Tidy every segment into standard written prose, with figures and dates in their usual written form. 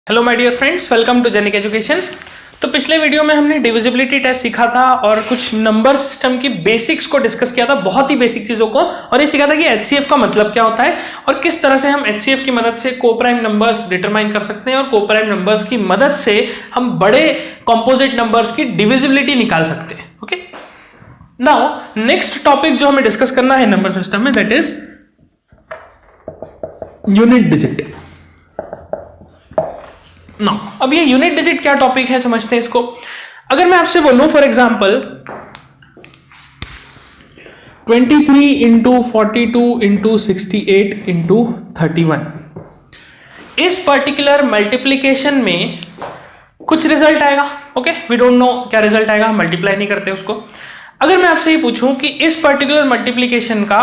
Hello my dear friends, welcome to Genic education. तो पिछले video में हमने डिविजिबिलिटी टेस्ट सीखा था और कुछ नंबर सिस्टम की बेसिक्स को डिस्कस किया था, बहुत ही बेसिक चीज़ों को, और ये सीखा था कि एचसीएफ का मतलब क्या होता है और किस तरह से हम एचसीएफ की मदद से कोप्राइम नंबर्स डिटरमाइन कर सकते हैं और कोप्राइम नंबर्स की मदद से हम बड़े कॉम्पोजिट नंबर्स की डिविजिबिलिटी निकाल सकते हैं। ओके, नाउ नेक्स्ट टॉपिक जो हमें डिस्कस करना है नंबर सिस्टम में, दैट इज यूनिट डिजिट। ना अब ये यूनिट डिजिट क्या टॉपिक है समझते हैं इसको। अगर मैं आपसे बोलूं for example 23 into 42 into 68 into 31, इस पर्टिकुलर मल्टीप्लीकेशन में कुछ रिजल्ट आएगा। ओके, वी डोंट नो क्या रिजल्ट आएगा, हम मल्टीप्लाई नहीं करते उसको। अगर मैं आपसे ये पूछूं कि इस पर्टिकुलर मल्टीप्लीकेशन का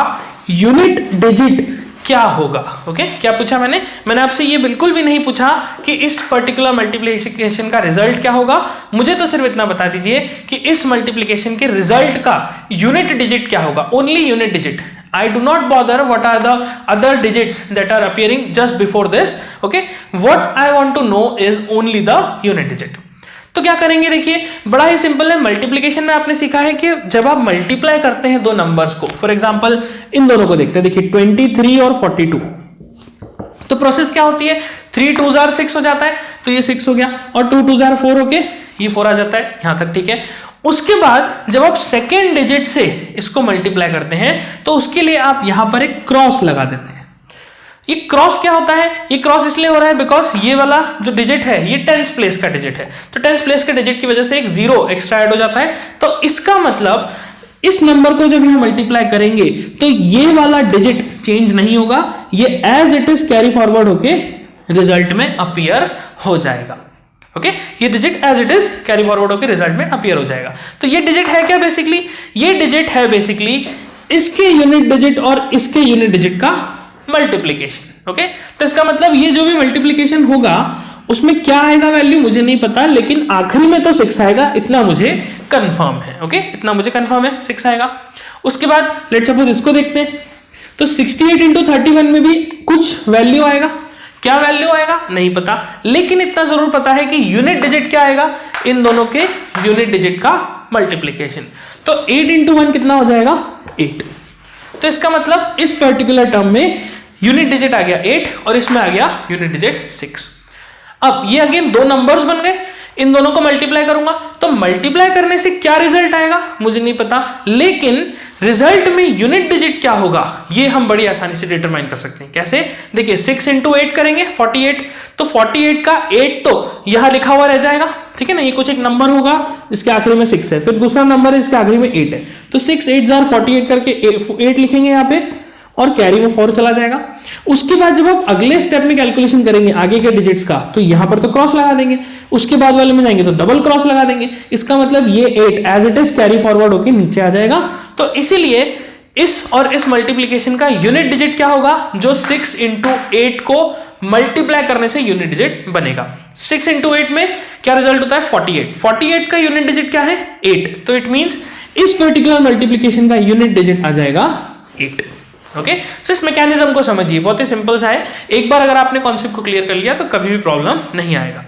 यूनिट डिजिट क्या होगा, ओके, क्या पूछा मैंने आपसे ये बिल्कुल भी नहीं पूछा कि इस पर्टिकुलर मल्टीप्लिकेशन का रिजल्ट क्या होगा। मुझे तो सिर्फ इतना बता दीजिए कि इस मल्टीप्लिकेशन के रिजल्ट का यूनिट डिजिट क्या होगा, only unit digit. I do not bother what are the other digits that are appearing just before this, okay? What I want to know is only the unit digit. तो क्या करेंगे, देखिए बड़ा ही simple है। Multiplication में आपने सीखा है कि जब आप मल्टीप्लाई करते हैं दो नंबर्स को, फॉर एग्जांपल इन दोनों को देखते हैं, देखिए 23 और 42, तो प्रोसेस क्या होती है, 3 2 जार 6 हो जाता है, तो ये 6 हो गया, और 2 2 जार 4 होके ये 4 आ जाता है, यहां तक ठीक है। उसके बाद जब आप सेकेंड डिजिट से इसको मल्टीप्लाई करते हैं तो उसके लिए आप यहां पर एक क्रॉस लगा देते हैं। ये क्रॉस क्या होता है, ये क्रॉस इसलिए हो रहा है बिकॉज ये वाला जो डिजिट है ये टेंस प्लेस का डिजिट है, तो टेंस प्लेस के डिजिट की वजह से एक जीरो एक्स्ट्रा ऐड हो जाता है। तो इसका मतलब इस नंबर को जब यहां मल्टीप्लाई करेंगे तो ये वाला डिजिट चेंज नहीं होगा, ये as it is carry forward होके रिजल्ट में अपीयर हो जाएगा। ओके, ये digit as it is carry forward होकर रिजल्ट में अपीयर हो जाएगा। तो ये डिजिट है क्या बेसिकली, ये डिजिट है बेसिकली इसके यूनिट डिजिट और इसके यूनिट डिजिट का मल्टीप्लिकेशन। ओके, तो इसका मतलब ये जो भी मल्टीप्लिकेशन होगा उसमें क्या आएगा वैल्यू मुझे नहीं पता, लेकिन आखिरी में तो 6 आएगा, इतना मुझे कंफर्म है। ओके, इतना मुझे कंफर्म है 6 आएगा। उसके बाद लेट्स सपोज इसको देखते हैं, तो 68 इंटू 31 में भी कुछ वैल्यू आएगा, क्या वैल्यू आएगा नहीं पता, लेकिन इतना जरूर पता है कि यूनिट डिजिट क्या आएगा, इन दोनों के यूनिट डिजिट का मल्टीप्लिकेशन। तो 8 इंटू 1 कितना हो जाएगा 8, तो इसका मतलब इस पर्टिकुलर टर्म में यूनिट डिजिट आ गया 8 और इसमें आ गया यूनिट डिजिट 6। अब ये अगेन दो नंबर्स बन गए, इन दोनों को मल्टीप्लाई करूंगा तो मल्टीप्लाई करने से क्या रिजल्ट आएगा मुझे नहीं पता, लेकिन रिजल्ट में यूनिट डिजिट क्या होगा ये हम बड़ी आसानी से डिटरमाइन कर सकते हैं। कैसे, देखिए 6 इंटू 8 करेंगे 48, तो 48 का 8 तो यहां लिखा हुआ रह जाएगा, ठीक है ना, ये कुछ एक नंबर होगा इसके आखिरी में 6 है, फिर दूसरा नंबर है इसके आखिरी में 8 है, तो 6 8 जार 48 करके 8 लिखेंगे यहाँ पे और कैरी में 4 चला जाएगा। उसके बाद जब आप अगले स्टेप में कैलकुलेशन करेंगे आगे के डिजिट्स का, तो यहां पर तो क्रॉस लगा देंगे, उसके बाद वाले में जाएंगे तो डबल क्रॉस लगा देंगे, इसका मतलब ये 8 as it is carry forward होकर नीचे आ जाएगा। तो इसीलिए इस और इस मल्टीप्लिकेशन का यूनिट डिजिट क्या होगा, जो 6 इंटू 8 को मल्टीप्लाई करने से यूनिट डिजिट बनेगा। 6 इंटू 8 में क्या रिजल्ट होता है 48, 48 का यूनिट डिजिट क्या है 8, तो इट मींस इस पर्टिकुलर मल्टीप्लिकेशन का यूनिट डिजिट आ जाएगा 8। ओके, सो इस मैकेनिज्म को समझिए, बहुत ही सिंपल सा है, एक बार अगर आपने कॉन्सेप्ट को क्लियर कर लिया तो कभी भी प्रॉब्लम नहीं आएगा।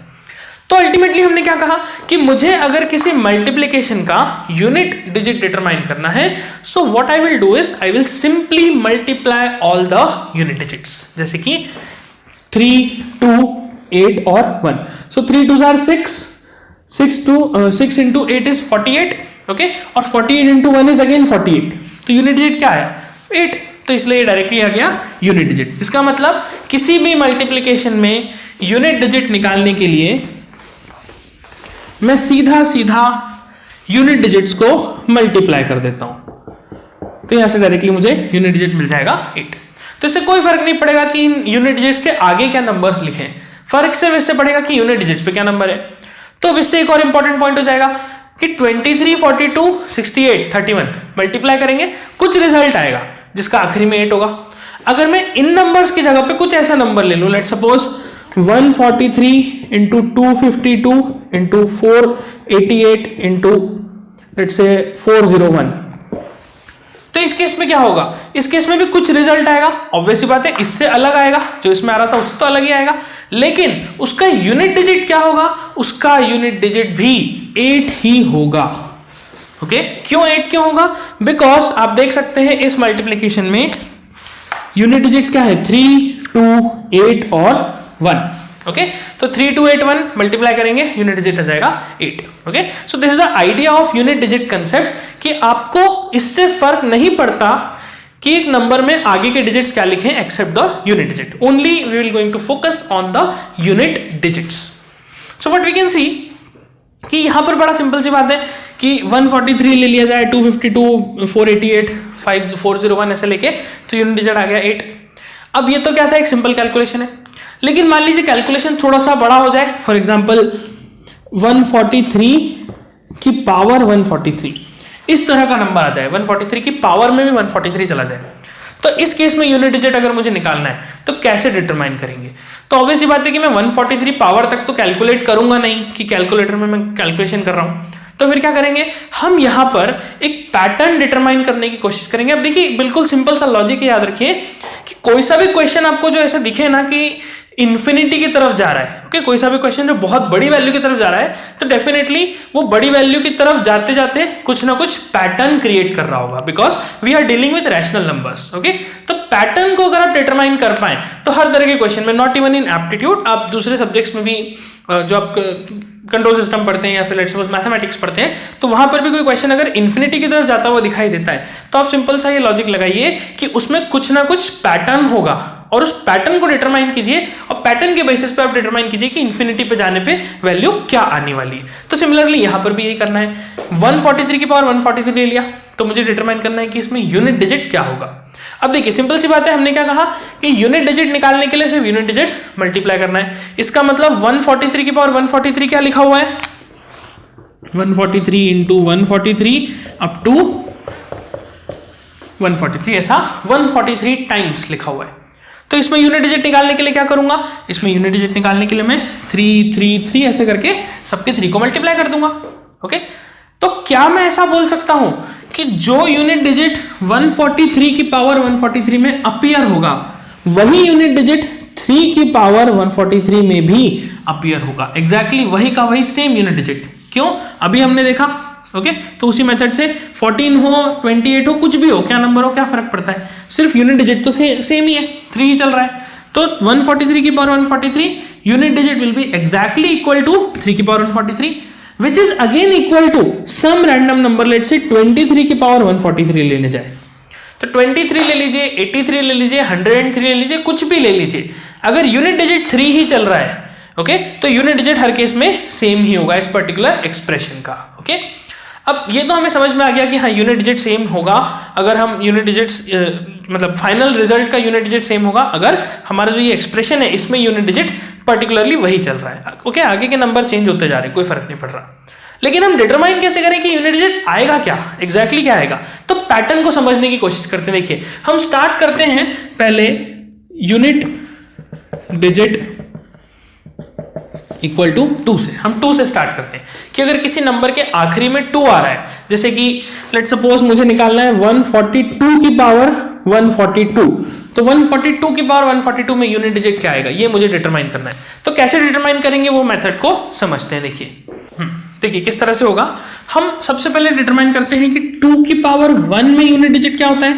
तो अल्टीमेटली हमने क्या कहा कि मुझे अगर किसी मल्टीप्लिकेशन का यूनिट डिजिट डिटरमाइन करना है, so what I will do is I will simply multiply all the unit digits, जैसे कि 3 2 8 और 1, सो 3 2 जार 6, 6 इंटू 8 इज 48, ओके, और 48 इंटू 1 इज अगेन 48, तो यूनिट डिजिट क्या है 8, तो इसलिए डायरेक्टली आ गया यूनिट डिजिट। इसका मतलब किसी भी मल्टीप्लिकेशन में यूनिट डिजिट निकालने के लिए मैं सीधा सीधा यूनिट डिजिट्स को मल्टीप्लाई कर देता हूं, तो यहां से डायरेक्टली मुझे यूनिट डिजिट मिल जाएगा 8। तो इससे कोई फर्क नहीं पड़ेगा कि इन यूनिट डिजिट्स के आगे क्या नंबर्स लिखें, फर्क सिर्फ इससे पड़ेगा कि यूनिट डिजिट्स पे क्या नंबर है। तो इससे एक और इंपॉर्टेंट पॉइंट हो जाएगा कि 23 42 68 31 मल्टीप्लाई करेंगे, कुछ रिजल्ट आएगा जिसका आखिरी में 8 होगा। अगर मैं इन नंबर्स की जगह पे कुछ ऐसा नंबर ले लूं, let suppose 143 into 252 into 488 into let's say 401, तो इस केस में क्या होगा, इस केस में भी कुछ रिजल्ट आएगा, ऑब्वियस सी बात है, इससे अलग आएगा, जो इसमें आ रहा था उससे तो अलग ही आएगा, लेकिन उसका यूनिट डिजिट क्या होगा, उसका यूनिट डिजिट भी 8 ही होगा। ओके, क्यों 8 क्यों होगा, बिकॉज आप देख सकते हैं इस मल्टीप्लीकेशन में यूनिट डिजिट्स क्या है, 3, 2, 8 और 1। ओके, तो 3, 2, 8, 1 मल्टीप्लाई करेंगे, यूनिट डिजिट आ जाएगा 8। Okay, so this is the idea of unit digit concept कि आपको इससे फर्क नहीं पड़ता कि एक नंबर में आगे के डिजिट्स क्या लिखें except the unit digit, only we will going to focus on the unit digits. So what we can see कि यहां पर बड़ा सिंपल सी बात है कि 143 ले लिया जाए, 252, 488, 401 ऐसे लेके, तो यूनिट डिजिट आ गया 8। अब ये तो क्या था, एक सिंपल कैलकुलेशन है, लेकिन मान लीजिए कैलकुलेशन थोड़ा सा बड़ा हो जाए, फॉर एग्जांपल 143 की पावर 143, इस तरह का नंबर आ जाए, 143 की पावर में भी 143 चला जाए, तो इस केस में यूनिट डिजिट अगर मुझे निकालना है तो कैसे डिटरमाइन करेंगे। तो ऑब्वियस बात है कि मैं 143 पावर तक तो कैलकुलेट करूंगा नहीं कि कैलकुलेटर में मैं कैलकुलेशन कर रहा हूं, तो फिर क्या करेंगे, हम यहां पर एक पैटर्न डिटरमाइन करने की कोशिश करेंगे। अब देखिए बिल्कुल सिंपल सा लॉजिक याद रखिए कि कोई सा भी क्वेश्चन आपको जो ऐसे दिखे ना कि इन्फिनिटी की तरफ जा रहा है, ओके, कोई सा भी क्वेश्चन जो बहुत बड़ी वैल्यू की तरफ जा रहा है, तो डेफिनेटली वो बड़ी वैल्यू की तरफ जाते जाते कुछ ना कुछ पैटर्न क्रिएट कर रहा होगा, because we are dealing with rational numbers. Okay, तो पैटर्न को अगर आप डिटरमाइन कर पाए तो हर तरह के क्वेश्चन में, नॉट इवन इन एप्टीट्यूड, आप दूसरे सब्जेक्ट्स में भी जो आप कंट्रोल सिस्टम पढ़ते हैं या फिर लेट्स सपोज मैथमेटिक्स पढ़ते हैं, तो वहां पर भी कोई क्वेश्चन अगर इन्फिनिटी की तरफ जाता हुआ दिखाई देता है, तो आप सिंपल सा ये लॉजिक लगाइए कि उसमें कुछ ना कुछ पैटर्न होगा, और उस पैटर्न को डिटरमाइन कीजिए, और पैटर्न के बेसिस पे आप डिटरमाइन कीजिए कि इन्फिनिटी पे जाने पे वैल्यू क्या आने वाली है। तो सिमिलरली यहां पर भी यही करना है, 143 की पावर 143 ले लिया, तो मुझे डिटरमाइन करना है कि इसमें यूनिट डिजिट क्या होगा। अब देखिए सिंपल सी बात है, हमने क्या कहा कि यूनिट डिजिट निकालने के लिए सिर्फ यूनिट डिजिट्स मल्टीप्लाई करना है। इसका मतलब 143 की पावर 143 क्या लिखा हुआ है, 143 इंटू 143 अप टू 143, ऐसा 143 टाइम्स लिखा हुआ है। तो इसमें यूनिट डिजिट निकालने के लिए क्या करूंगा, इसमें यूनिट डिजिट निकालने के लिए मैं 3, 3, 3 ऐसे करके सबके 3 को मल्टीप्लाई कर दूंगा। ओके, तो क्या मैं ऐसा बोल सकता हूं कि जो यूनिट डिजिट 143 की पावर 143 में अपीयर होगा, वही यूनिट डिजिट 3 की पावर 143 में भी अपीयर होगा, एग्जैक्टली वही का वही सेम यूनिट डिजिट। क्यों, अभी हमने देखा, ओके, तो उसी मेथड से 14 हो 28 हो कुछ भी हो, क्या नंबर हो क्या फर्क पड़ता है, सिर्फ यूनिट डिजिट तो सेम ही है, 3 ही चल रहा है। तो 143 की power 143 unit digit will be exactly equal to 3 की power 143, which is again equal to some random number, let's say 23 की पावर 143 लेने जाए, तो 23 ले लीजिए, 83 ले लीजिए, 103 ले लीजिए, कुछ भी ले लीजिए, अगर यूनिट डिजिट 3 ही चल रहा है, ओके, तो यूनिट डिजिट हर केस में सेम ही होगा इस पर्टिकुलर एक्सप्रेशन का। ओके, अब ये तो हमें समझ में आ गया कि हाँ यूनिट डिजिट सेम होगा अगर हम यूनिट डिजिट्स मतलब फाइनल रिजल्ट का यूनिट डिजिट सेम होगा अगर हमारा जो ये एक्सप्रेशन है इसमें यूनिट डिजिट पर्टिकुलरली वही चल रहा है। ओके, आगे के नंबर चेंज होते जा रहे हैं, कोई फर्क नहीं पड़ रहा, लेकिन हम डिटरमाइन कैसे करें कि यूनिट डिजिट आएगा क्या, एग्जैक्टली क्या आएगा। तो पैटर्न को समझने की कोशिश करते हैं। देखिए हम स्टार्ट करते हैं पहले यूनिट डिजिट इक्वल टू 2 से, हम 2 से स्टार्ट करते हैं कि अगर किसी नंबर के आखिरी में 2 आ रहा है, जैसे कि लेट सपोज मुझे निकालना है 142 की पावर 142, तो 142 की पावर 142 में यूनिट डिजिट क्या आएगा ये मुझे डिटरमाइन करना है। तो कैसे डिटरमाइन करेंगे वो मेथड को समझते हैं। देखिए किस तरह से होगा, हम सबसे पहले डिटरमाइन करते हैं कि 2 की पावर 1 में यूनिट डिजिट क्या होता है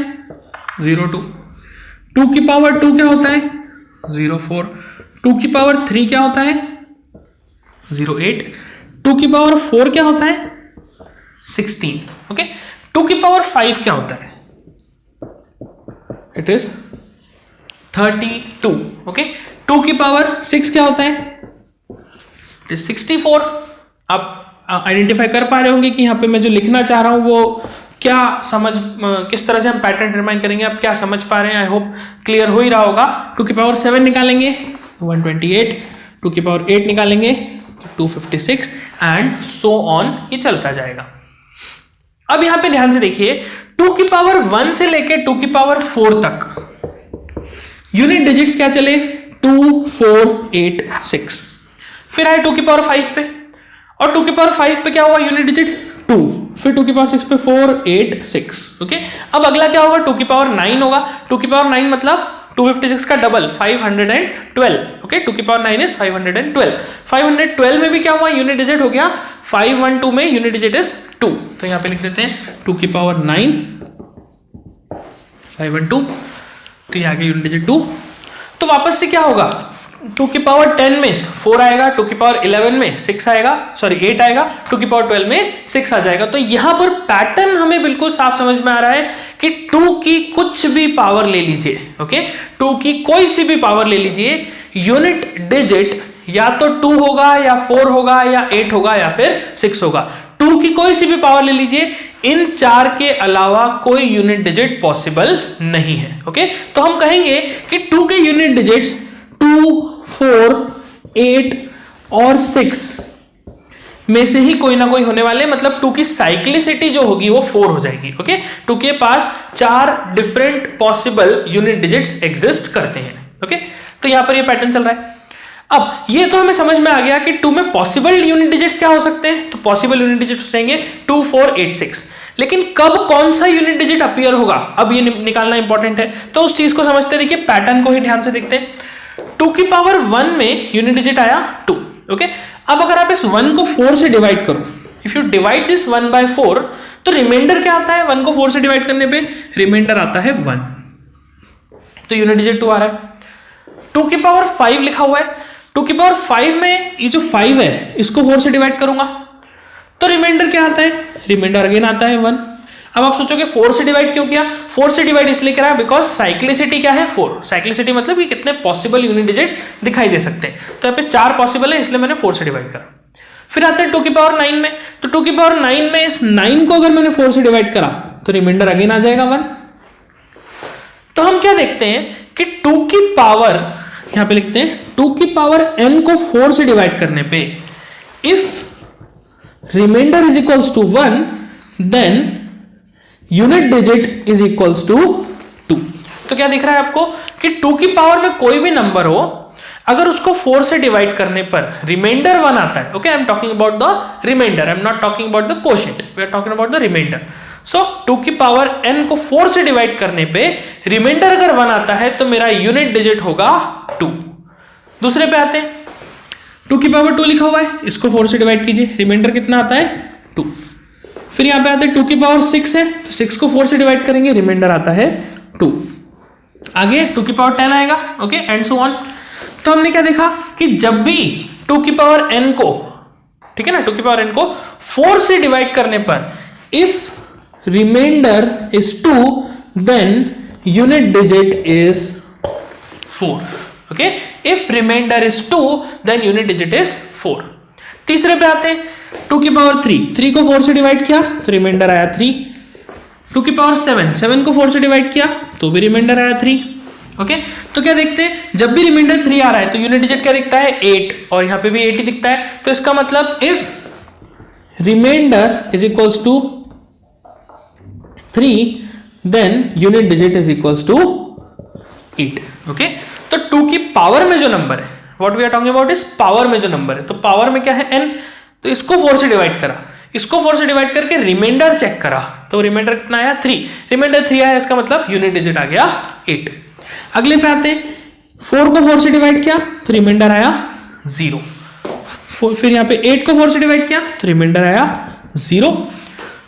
02, 2 की पावर 2 क्या होता है 04, 2 की पावर 3 क्या होता है 08, 2 की पावर 4 क्या होता है 16, ओके, 2 की पावर 5 क्या होता है इट इज 32, ओके, 2 की पावर 6 क्या होता है इट इज 64। आप आइडेंटिफाई कर पा रहे होंगे कि यहाँ पे मैं जो लिखना चाह रहा हूं वो क्या समझ, किस तरह से हम पैटर्न डिटरमाइन करेंगे, आप क्या समझ पा रहे हैं, आई होप क्लियर हो ही रहा होगा। 2 की पावर 7 निकालेंगे 128, 2 की पावर 8 निकालेंगे 256 एंड सो ऑन, ये चलता जाएगा। अब यहां पे ध्यान से देखिए 2 की पावर 1 से लेके 2 की पावर 4 तक यूनिट डिजिट्स क्या चले 2, 4, 8, 6, फिर आए 2 की पावर 5 पे, और 2 की पावर 5 पे क्या हुआ यूनिट डिजिट 2, फिर 2 की पावर 6 पे 4 8 6। ओके, अब अगला क्या होगा, 2 की पावर 9 होगा। 2 की पावर 9 मतलब 256 का डबल 512। ओके, 2 की पावर 9 इज 512। 512 में भी क्या हुआ, यूनिट डिजिट हो गया। 512 में यूनिट डिजिट इज 2, तो यहां पे लिख देते हैं 2 की पावर 9 512, तो ये आ गया यूनिट डिजिट 2। तो वापस से क्या होगा, 2 की पावर 10 में 4 आएगा, 2 की पावर 11 में 6 आएगा, सॉरी 8 आएगा, 2 की पावर 12 में 6 आ जाएगा। तो यहां पर पैटर्न हमें बिल्कुल साफ समझ में आ रहा है कि 2 की कुछ भी पावर ले लीजिए। ओके, 2 की कोई सी भी पावर ले लीजिए, यूनिट डिजिट या तो 2 होगा या 4 होगा या 8 होगा या फिर 6 होगा। 2 की कोई सी भी पावर ले लीजिए, इन 4 के अलावा कोई यूनिट डिजिट पॉसिबल नहीं है। ओके, तो हम कहेंगे कि 2 के यूनिट डिजिट्स 2 4 8 और 6 में से ही कोई ना कोई होने वाले, मतलब 2 की साइक्लिसिटी जो होगी वो 4 हो जाएगी। ओके, 2 के पास 4 different possible unit digits exist करते हैं। ओके, तो यहां पर ये पैटर्न चल रहा है। अब ये तो हमें समझ में आ गया कि 2 में पॉसिबल यूनिट डिजिट्स क्या हो सकते हैं, तो पॉसिबल यूनिट डिजिट्स होंगे 2 4 8 6। लेकिन कब कौन सा यूनिट डिजिट अपीयर होगा, अब ये निकालना इंपॉर्टेंट है। तो उस चीज को समझते देखिए, पैटर्न को ही ध्यान से देखते हैं। 2 की पावर 1 में यूनिट डिजिट आया 2। ओके, अब अगर आप इस 1 को 4 से डिवाइड करो, if you divide this 1 by 4, तो रिमाइंडर क्या आता है, 1 को 4 से डिवाइड करने पे रिमाइंडर आता है 1, तो यूनिट डिजिट 2 आ रहा है। 2 की पावर 5 लिखा हुआ है, 2 की पावर 5 में ये जो 5 है इसको 4 से डिवाइड करूंगा तो रिमाइंडर क्या आता है, रिमाइंडर अगेन आता है 1। अब आप सोचोगे 4 से डिवाइड क्यों किया, 4 से डिवाइड इसलिए करा बिकॉज साइक्लिसिटी क्या है 4। साइक्लिसिटी मतलब कि कितने पॉसिबल यूनिट डिजिट्स दिखाई दे सकते हैं, तो यहाँ पे 4 पॉसिबल है इसलिए मैंने 4 से डिवाइड करा। फिर आता है 2 की पावर 9 में, तो 2 की पावर 9 में इस 9 को अगर मैंने 4 से डिवाइड करा तो रिमाइंडर अगेन आ जाएगा 1। तो हम क्या देखते हैं कि 2 की पावर, यहां पे लिखते हैं 2 की पावर n को 4 से डिवाइड करने पे if remainder is equals to 1 then unit digit is equals to 2। तो क्या दिख रहा है आपको कि 2 की पावर में कोई भी नंबर हो, अगर उसको 4 से डिवाइड करने पर रिमाइंडर 1 आता है। Okay, I am talking about the reminder, I am not talking about the quotient, we are talking about the reminder. So 2 की पावर n को 4 से डिवाइड करने पे रिमाइंडर अगर 1 आता है तो मेरा यूनिट डिजिट होगा 2। दूसरे पे आते हैं, 2 की पावर 2 लिखा हुआ है, इसको 4 से डिवाइड कीजिए, रिमाइंडर कितना आता है 2। फिर यहां पे आते हैं 2 की पावर 6 है, तो 6 को 4 से डिवाइड करेंगे, रिमाइंडर आता है 2। आगे 2 की पावर 10 आएगा। Okay, and so on. तो हमने क्या देखा कि जब भी 2 की पावर n को, ठीक है ना, 2 की पावर n को 4 से डिवाइड करने पर if remainder is 2 then unit digit is 4। Okay, if remainder is 2 then unit digit is 4। तीसरे पे आते हैं 2 की पावर 3 को 4 से डिवाइड किया तो रिमाइंडर आया 3। 2 की पावर 7 को 4 से डिवाइड किया तो भी रिमाइंडर आया 3। ओके, तो क्या देखते हैं, जब भी रिमाइंडर 3 आ रहा है तो यूनिट डिजिट क्या दिखता है 8, और यहां पे भी 8 ही दिखता है। तो इसका मतलब if remainder is equals to 3 then unit digit is equals to 8। Okay, तो 2 की पावर में जो नंबर है, what we are talking about is power में जो नंबर है, तो पावर में क्या है n, तो इसको 4 से डिवाइड करा, इसको 4 से डिवाइड करके रिमाइंडर चेक करा तो रिमाइंडर कितना आया 3। रिमाइंडर 3 आया, इसका मतलब यूनिट डिजिट आ गया 8। अगले पे आते, 4 को 4 से डिवाइड किया तो रिमाइंडर आया 0। फिर यहाँ पे 8 को 4 से डिवाइड किया तो रिमाइंडर आया 0।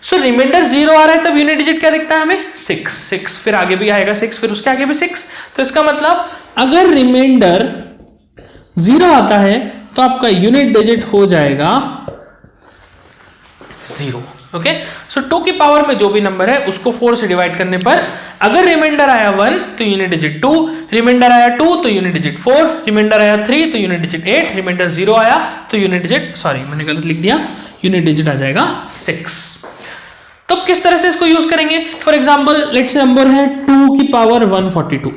सो रिमाइंडर 0 आ रहा है तब यूनिट डिजिट क्या दिखता है हमें 6। फिर आगे भी आएगा 6, फिर उसके आगे भी 6। तो इसका मतलब अगर रिमाइंडर 0 आता है तो आपका यूनिट डिजिट हो जाएगा 0। ओके, सो 2 की पावर में जो भी नंबर है उसको 4 से डिवाइड करने पर अगर रिमाइंडर आया 1 तो यूनिट डिजिट 2, रिमाइंडर आया 2 तो यूनिट डिजिट 4, रिमाइंडर आया 3 तो यूनिट डिजिट 8, रिमाइंडर 0 आया तो यूनिट डिजिट, सॉरी मैंने गलत लिख दिया, यूनिट डिजिट आ जाएगा 6। तो किस तरह से इसको यूज करेंगे, for example let's say number है 2 की पावर 142।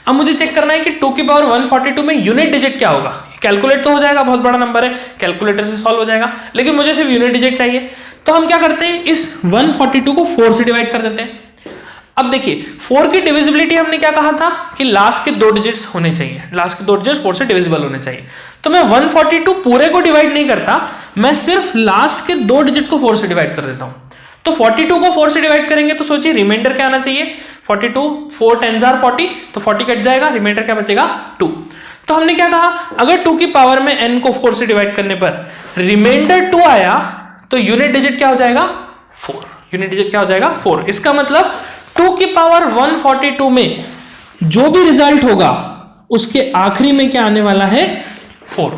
अब मुझे चेक करना है कि 2 की पावर 142 में यूनिट डिजिट क्या होगा। कैलकुलेट तो हो जाएगा, बहुत बड़ा नंबर है, कैलकुलेटर से सॉल्व हो जाएगा, लेकिन मुझे सिर्फ यूनिट डिजिट चाहिए। तो हम क्या करते हैं, इस 142 को 4 से डिवाइड कर देते हैं। अब देखिए 4 की डिविजिबिलिटी हमने क्या कहा था कि लास्ट के 2 डिजिट्स होने चाहिए, लास्ट के 2 डिजिट्स 4 से डिविजिबल होने चाहिए। तो मैं 142 पूरे को डिवाइड नहीं करता, मैं सिर्फ लास्ट के 2 डिजिट को 4 से डिवाइड कर देता हूं। तो 42 को 4 से डिवाइड करेंगे तो सोचिए रिमाइंडर क्या आना चाहिए, 42, 4 10s are 40, तो 40 कट जाएगा, रिमाइंडर क्या बचेगा 2। तो हमने क्या कहा, अगर 2 की पावर में n को 4 से डिवाइड करने पर रिमाइंडर 2 आया तो यूनिट डिजिट क्या हो जाएगा 4, यूनिट डिजिट क्या हो जाएगा 4। इसका मतलब 2 की पावर 142 में जो भी रिजल्ट होगा उसके आखिरी में क्या आने वाला है 4।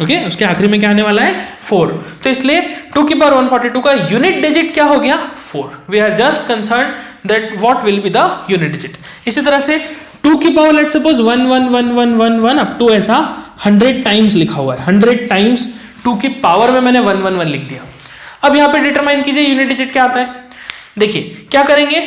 ओके, उसके आखिरी में क्या आने वाला है 4। तो इसलिए 2 की पावर 142 का यूनिट डिजिट क्या हो गया 4। We are just concern that what will be the unit digit. इसी तरह से 2 की power let's suppose 1 1 1 1 1 1 up to ऐसा 100 टाइम्स लिखा हुआ है, 100 टाइम्स 2 की पावर में मैंने 1 1 1 लिख दिया। अब यहां पे डिटरमाइन कीजिए यूनिट डिजिट क्या आता है। देखिए क्या करेंगे,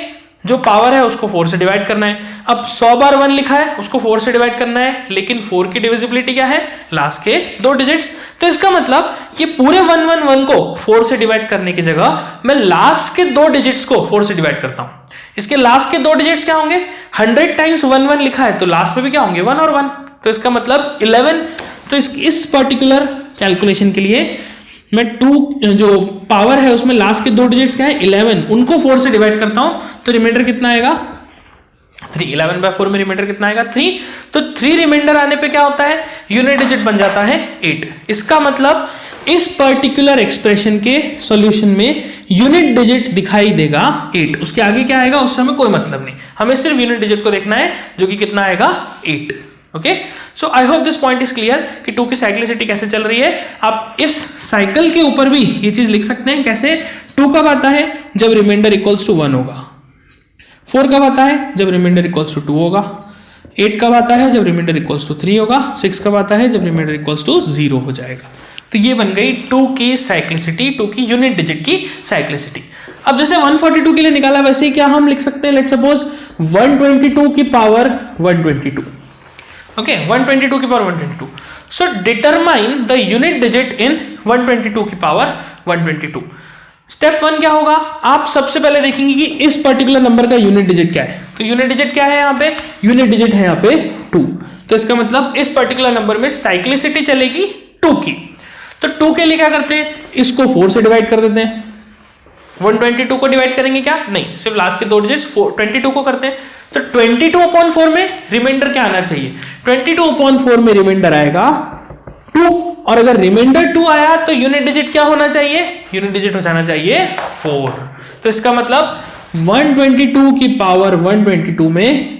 जो पावर है उसको 4 से डिवाइड करना है। अब 100 बार 1 लिखा है उसको 4 से डिवाइड करना है, लेकिन 4 की डिविजिबिलिटी क्या है लास्ट के 2 डिजिट्स। तो इसका मतलब ये पूरे 1 1 1 को 4 से डिवाइड करने की जगह मैं लास्ट के 2 डिजिट्स को 4 से डिवाइड करता हूं। इसके लास्ट के 2 डिजिट्स क्या होंगे, 100 टाइम्स 1 1 लिखा है तो लास्ट में भी क्या होंगे 1 और 1, तो इसका मतलब 11। तो इस पर्टिकुलर कैलकुलेशन के लिए मैं 2 जो पावर है उसमें लास्ट के 2 डिजिट्स क्या है 11, उनको 4 से डिवाइड करता हूं तो रिमाइंडर कितना आएगा 3। 11/4 में रिमाइंडर कितना आएगा 3। तो 3 रिमाइंडर आने पे क्या होता है यूनिट डिजिट बन जाता है 8। इसका मतलब इस पर्टिकुलर एक्सप्रेशन के सॉल्यूशन में यूनिट डिजिट दिखाई देगा 8, उसके आगे क्या आएगा उससे हमें कोई मतलब नहीं, हमें सिर्फ यूनिट डिजिट को देखना है जो कि कितना आएगा 8। Okay, so I hope this point is clear कि 2 की साइक्लिसिटी कैसे चल रही है। आप इस साइकिल के ऊपर भी ये चीज लिख सकते हैं कैसे, 2 कब आता है जब रिमाइंडर इक्वल्स टू 1 होगा, 4 कब आता है जब रिमाइंडर इक्वल्स टू 2 होगा, 8 कब आता है जब रिमाइंडर इक्वल्स टू 3 होगा, 6 कब आता है जब रिमाइंडर इक्वल्स टू 0 हो जाएगा। तो ये बन गई 2 की साइक्लिसिटी, 2 की यूनिट डिजिट की साइक्लिसिटी। अब जैसे 142 के लिए निकाला वैसे ही क्या हम लिख सकते हैं, लेट्स सपोज 122 की पावर 122। ओके, 122 की power 122। So determine the unit digit इन 122 की पावर 122। स्टेप 1 क्या होगा, आप सबसे पहले देखेंगे कि इस पर्टिकुलर नंबर का यूनिट डिजिट क्या है। तो यूनिट डिजिट क्या है यहाँ पे, यूनिट डिजिट है यहाँ पे 2। तो इसका मतलब इस पर्टिकुलर नंबर में साइक्लिसिटी चलेगी 2 की। तो 2 के लिए क्या करते हैं, इसको 4 से डिवाइड कर देते हैं। 122 को डिवाइड करेंगे क्या, नहीं, सिर्फ लास्ट के 2 डिजिट्स 22 को करते हैं। तो 22/4 में रिमाइंडर क्या आना चाहिए, 22/4 में रिमाइंडर आएगा 2, और अगर रिमाइंडर 2 आया तो यूनिट डिजिट क्या होना चाहिए, यूनिट डिजिट हो जाना चाहिए 4। तो इसका मतलब 122 की पावर 122 में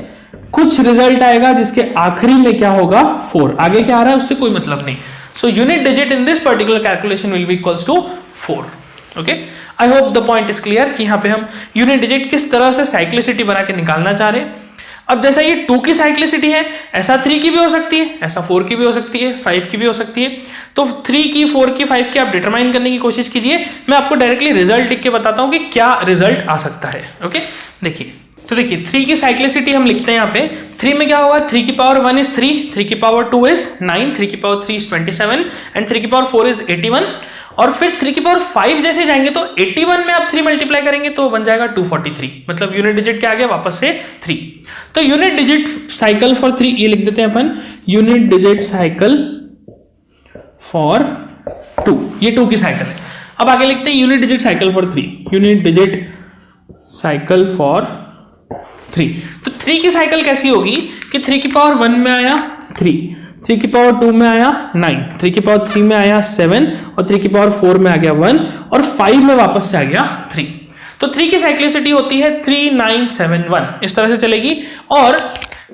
कुछ रिजल्ट आएगा जिसके आखिरी में क्या होगा 4, आगे क्या आ रहा है उससे कोई मतलब नहीं। So unit digit in this particular calculation will be equals to 4। Okay, I hope the point is clear कि यहाँ पे हम यूनिट डिजिट किस तरह से साइक्लिसिटी बना के निकालना चाह रहे हैं। अब जैसा ये 2 की साइक्लिसिटी है, ऐसा 3 की भी हो सकती है, ऐसा 4 की भी हो सकती है, 5 की भी हो सकती है। तो 3 की, 4 की, 5 की आप डिटरमाइन करने की कोशिश कीजिए। मैं आपको डायरेक्टली रिजल्ट लिख के बताता हूँ कि क्या रिजल्ट आ सकता है। ओके, देखिए, तो देखिए 3 की साइक्लिसिटी हम लिखते हैं यहाँ पे। 3 में क्या होगा, 3 की पावर 1 इज 3, 3 की पावर 2 इज 9, 3 की पावर 3 इज 27 एंड 3 की पावर 4 इज 81। और फिर 3 की पावर 5 जैसे जाएंगे तो 81 में आप 3 मल्टीप्लाई करेंगे तो बन जाएगा 243, मतलब यूनिट डिजिट क्या आ गया वापस से 3। तो यूनिट डिजिट साइकिल फॉर 3 ये लिख देते हैं अपन, यूनिट डिजिट साइकिल फॉर 2, ये 2 की साइकिल है। अब आगे लिखते हैं unit digit cycle for 3, unit digit cycle for 3। तो 3 की साइकिल कैसी होगी कि 3 की पावर 1 में आया 3, 3 की पावर 2 में आया 9, 3 की पावर 3 में आया 7 और 3 की पावर 4 में आ गया 1 और 5 में वापस से आ गया 3। तो 3 की साइक्लिसिटी होती है 3971, इस तरह से चलेगी। और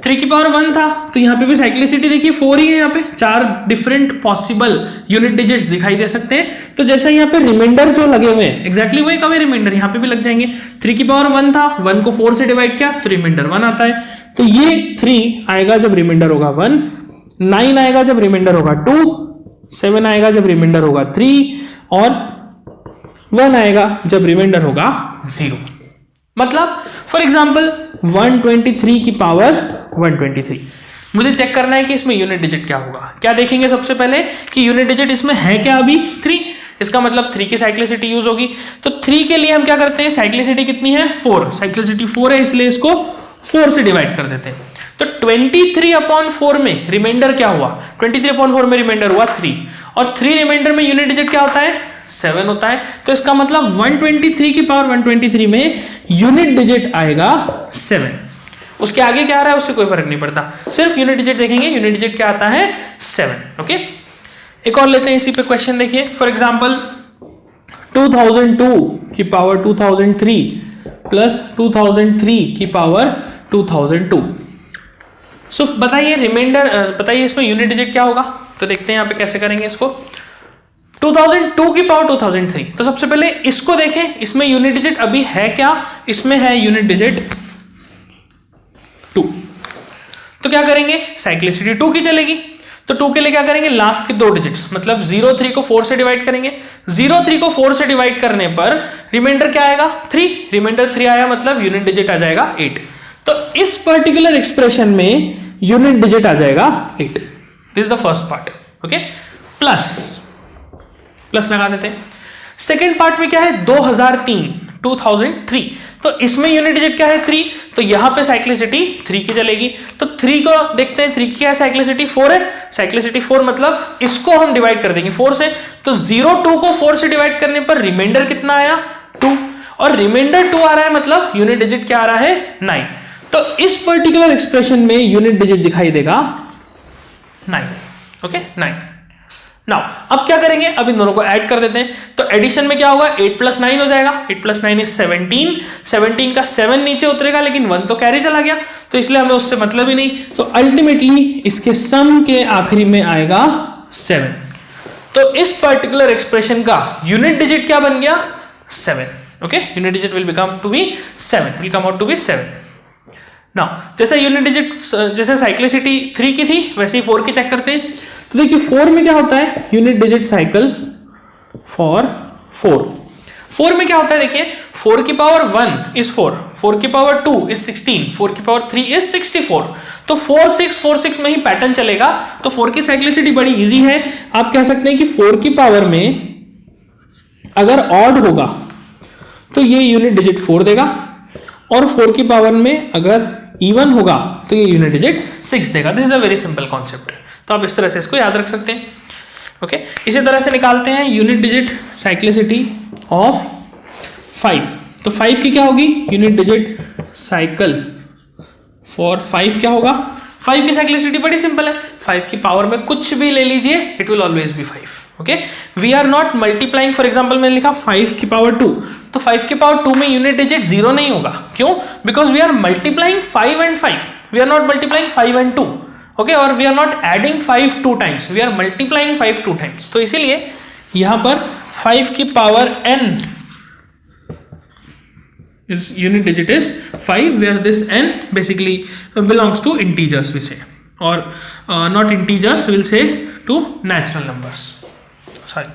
3 की पावर 1 था तो यहाँ पे भी साइक्लिसिटी देखिए 4 ही है, यहाँ पे 4 डिफरेंट पॉसिबल यूनिट डिजिट्स दिखाई दे सकते हैं। तो जैसा यहाँ पे रिमाइंडर जो लगे हुए हैं एग्जैक्टली वही कभी रिमाइंडर यहाँ पे भी लग जाएंगे। 3 की पावर 1 था, 1 को 4 से डिवाइड किया तो रिमाइंडर 1 आता है। तो ये 3 आएगा जब रिमाइंडर होगा 1, 9 आएगा जब रिमाइंडर होगा 2, 7 आएगा जब रिमाइंडर होगा 3 और 1 आएगा जब रिमाइंडर होगा 0। मतलब फॉर एग्जांपल 123 की पावर 123, मुझे चेक करना है कि इसमें यूनिट डिजिट क्या होगा। क्या देखेंगे सबसे पहले कि यूनिट डिजिट इसमें है क्या, अभी 3, इसका मतलब 3 की साइक्लिसिटी यूज होगी। तो 3 के लिए हम क्या करते हैं, साइक्लिसिटी कितनी है 4, साइक्लिसिटी 4 है इसलिए इसको 4 से डिवाइड कर देते हैं। तो 23/4 में रिमाइंडर क्या हुआ, 23/4 में रिमाइंडर हुआ 3 और 3 रिमाइंडर में यूनिट डिजिट क्या होता है 7 होता है। तो इसका मतलब 123 की पावर 123 में यूनिट डिजिट आएगा 7। उसके आगे क्या आ रहा है उससे कोई फर्क नहीं पड़ता, सिर्फ यूनिट डिजिट देखेंगे, यूनिट डिजिट क्या आता है 7। ओके, एक और लेते हैं इसी पे क्वेश्चन। देखिए फॉर एग्जांपल 2002 की पावर 2003 प्लस 2003 की पावर 2002। सो बताइए रिमाइंडर, बताइए इसमें यूनिट डिजिट क्या होगा। तो देखते हैं यहाँ पे कैसे करेंगे इसको। 2002 की पावर 2003, तो सबसे पहले इसको देखें, इसमें यूनिट डिजिट अभी है क्या, इसमें है यूनिट डिजिट 2। तो क्या करेंगे, साइक्लिसिटी 2 की चलेगी। तो 2 के लिए क्या करेंगे, लास्ट के 2 डिजिट्स मतलब 03 को 4 से डिवाइड करेंगे। 03 को 4 से डिवाइड करने पर रिमाइंडर क्या आएगा 3, रिमाइंडर 3 आया मतलब यूनिट डिजिट आ जाएगा 8। तो इस पर्टिकुलर एक्सप्रेशन में यूनिट डिजिट आ जाएगा 8। This is the first part. Okay, plus लगा देते हैं। सेकेंड पार्ट में क्या है 2003 तो इसमें यूनिट डिजिट क्या है 3, तो यहां पे साइक्लिसिटी 3 की चलेगी। तो 3 को देखते हैं, 3 की क्या है साइक्लिसिटी 4 है। साइक्लिसिटी 4 मतलब इसको हम डिवाइड कर देंगे 4 से। तो 02 को 4 से डिवाइड करने पर रिमाइंडर कितना आया 2, और रिमाइंडर 2 आ रहा है मतलब यूनिट डिजिट क्या आ रहा है 9। तो इस पर्टिकुलर एक्सप्रेशन में यूनिट डिजिट दिखाई देगा 9। ओके 9। नाउ अब क्या करेंगे, अब इन दोनों को ऐड कर देते हैं। तो एडिशन में क्या होगा 8 + 9 हो जाएगा। 8 + 9 इज 17। 17 का 7 नीचे उतरेगा लेकिन 1 तो कैरी चला गया, तो इसलिए हमें उससे मतलब ही नहीं। तो अल्टीमेटली इसके सम के आखिरी में आएगा 7। तो इस पर्टिकुलर एक्सप्रेशन का यूनिट डिजिट क्या बन गया 7। Okay, unit digit will become to be 7, will come out to be 7। Now जैसे यूनिट डिजिट जैसे साइक्लिसिटी 3 की थी वैसे ही 4 की चेक करते हैं। तो देखिए 4 में क्या होता है यूनिट डिजिट साइकिल फॉर 4 में क्या होता है, देखिए 4 की पावर 1 इज 4, 4 की पावर 2 इज 16, 4 की पावर 3 इज 64। तो 4 6 में ही पैटर्न चलेगा। तो 4 की साइक्लिसिटी बड़ी इजी है। आप कह सकते हैं कि 4 की पावर में अगर ऑड होगा तो ये यूनिट डिजिट 4 देगा, और 4 की पावर में अगर इवन होगा तो ये यूनिट डिजिट 6 देगा। This is a very simple concept. तो आप इस तरह से इसको याद रख सकते हैं। ओके, इसी तरह से निकालते हैं यूनिट डिजिट साइक्लिसिटी ऑफ 5। तो 5 की क्या होगी यूनिट डिजिट साइकिल फॉर 5 क्या होगा, 5 की साइक्लिसिटी बड़ी सिंपल है, 5 की पावर में कुछ भी ले लीजिए it will always be 5। Okay, we are not multiplying, for example मैंने लिखा 5 की पावर 2, तो 5 की पावर 2 में यूनिट डिजिट 0 नहीं होगा। क्यों, because we are multiplying 5 and 5, we are not multiplying 5 and 2। Okay, और we are not adding 5 2 times, we are multiplying 5 2 times. तो इसीलिए यहां पर 5 की power n unit digit is 5, where this n basically belongs to integers we say, or not integers, we'll say to natural numbers, sorry,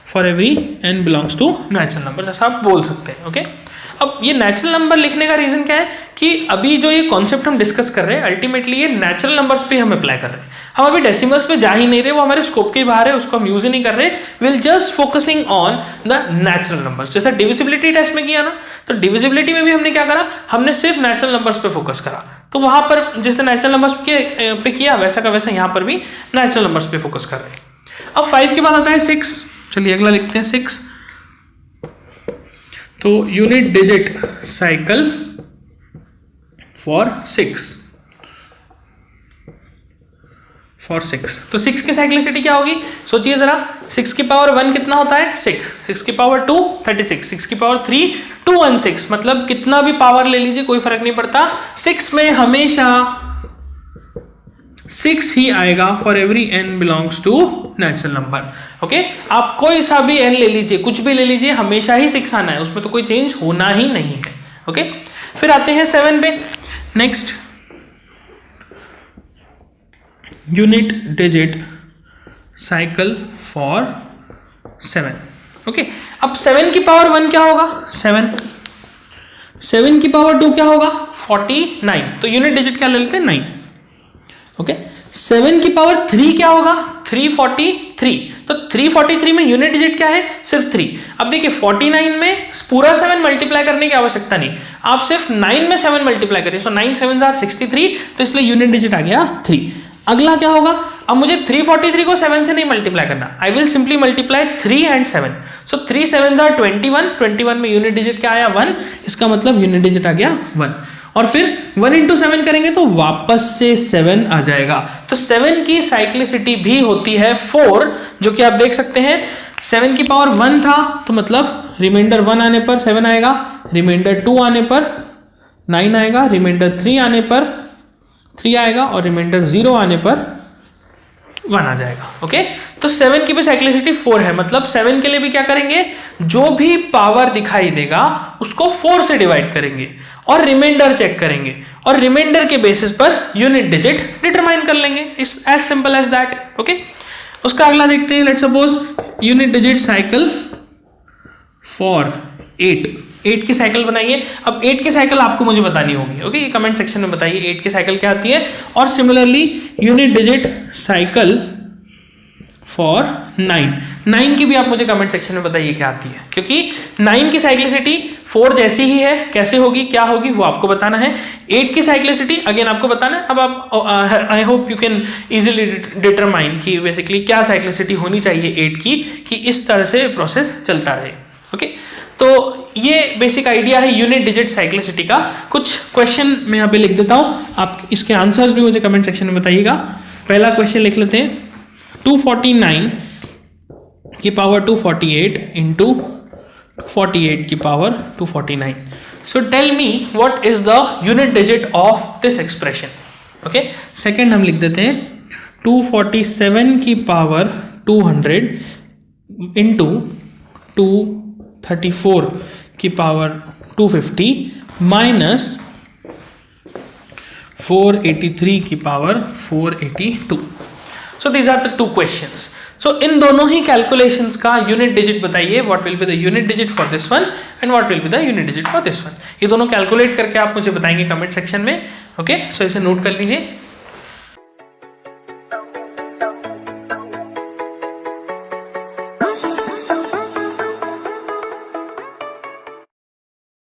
for every n belongs to natural numbers, ऐसा आप बोल सकते हैं। ओके, अब ये natural number लिखने का reason क्या है कि अभी जो ये कॉन्सेप्ट हम डिस्कस कर रहे हैं अल्टीमेटली ये नेचुरल नंबर्स पे हम अप्लाई कर रहे हैं। हम अभी डेसिमल्स पे जा ही नहीं रहे, वो हमारे स्कोप के बाहर है, उसको हम यूज ही नहीं कर रहे। Will just focusing on the natural numbers. जैसा डिविजिबिलिटी टेस्ट में किया ना, तो डिविजिबिलिटी में भी हमने क्या करा, हमने सिर्फ नेचुरल नंबर्स पे फोकस करा। तो वहां पर जिसने नेचुरल नंबर्स पे किया वैसा का वैसा यहाँ पर भी नेचुरल नंबर्स पे फोकस कर रहे हैं। अब 5 के बाद आता है 6। चलिए अगला लिखते हैं 6। तो यूनिट डिजिट साइकिल फॉर 6 तो 6 की साइक्लिसिटी क्या होगी, सोचिए जरा। 6 की पावर 1 कितना होता है 6, 6 की पावर 2 36, 6 की पावर 3 216, मतलब कितना भी पावर ले लीजिए कोई फर्क नहीं पड़ता, 6 में हमेशा 6 ही आएगा for every n belongs to natural number. Okay, आप कोई सा भी n ले लीजिए, कुछ भी ले लीजिए, हमेशा ही 6 आना है, उसमें तो कोई चेंज होना ही नहीं है। ओके, फिर आते हैं 7 पे। Next unit digit cycle for 7। Okay, अब 7 की पावर 1 क्या होगा 7 की पावर 2 क्या होगा 49, तो यूनिट डिजिट क्या ले लेते हैं 9। ओके, 7 की पावर 3 क्या होगा 343, तो 343 में यूनिट डिजिट क्या है सिर्फ 3। अब देखिए 49 में पूरा 7 मल्टीप्लाई करने की आवश्यकता नहीं, आप सिर्फ 9 में 7 मल्टीप्लाई करिए। सो 9 7 63, तो इसलिए यूनिट डिजिट आ गया 3। अगला क्या होगा, अब मुझे 343 को 7 से नहीं मल्टीप्लाई करना, I will simply multiply 3 and 7। So 3 7 are 21, 21 में यूनिट डिजिट क्या आया 1, इसका मतलब यूनिट डिजिट आ गया 1। और फिर 1 इंटू 7 करेंगे तो वापस से 7 आ जाएगा। तो 7 की साइक्लिसिटी भी होती है 4, जो कि आप देख सकते हैं 7 की पावर 1 था, तो मतलब रिमाइंडर 1 आने पर 7 आएगा, रिमाइंडर 2 आने पर 9 आएगा, रिमाइंडर 3 आने पर 3 आएगा और रिमाइंडर 0 आने पर 1 आ जाएगा। ओके, तो 7 की भी साइक्लिसिटी 4 है, मतलब 7 के लिए भी क्या करेंगे, जो भी पावर दिखाई देगा उसको 4 से डिवाइड करेंगे और रिमाइंडर चेक करेंगे और रिमाइंडर के basis per unit digit determine कर लेंगे। It's as simple as that. Okay, उसका अगला देखते हैं। Let's suppose unit digit cycle for 8 की साइकिल बनाइए। अब 8 की साइकिल आपको मुझे बतानी होगी। ओके, ये कमेंट सेक्शन में बताइए 8 की साइकिल क्या आती है। और similarly unit digit cycle for 9 की भी आप मुझे कमेंट सेक्शन में बताइए क्या आती है, क्योंकि 9 की साइक्लिसिटी 4 जैसी ही है, कैसे होगी क्या होगी वो आपको बताना है। 8 की साइक्लिसिटी अगेन आपको बताना है। अब आप I hope you can easily determine कि बेसिकली क्या साइक्लिसिटी होनी चाहिए 8 की, कि इस तरह से प्रोसेस चलता रहे। ओके, तो ये बेसिक आइडिया है यूनिट डिजिट साइक्लिसिटी का। कुछ क्वेश्चन मैं यहाँ पे लिख देता हूँ, आप इसके आंसर्स भी मुझे कमेंट सेक्शन में बताइएगा। पहला क्वेश्चन लिख लेते हैं, 249 की पावर 248 इंटू 248 की power 249। So tell me what is the unit digit of this expression. Okay, second हम लिख देते हैं 247 की पावर 200 इंटू 234 की पावर 250 माइनस 483 की power 482। So these are the 2 questions. So in दोनों ही कैलकुलेशंस का यूनिट डिजिट बताइए, what will be the unit digit for this one and what will be the unit digit for this one. ये दोनों calculate करके आप मुझे बताएंगे कमेंट सेक्शन में। ओके, सो इसे नोट कर लीजिए।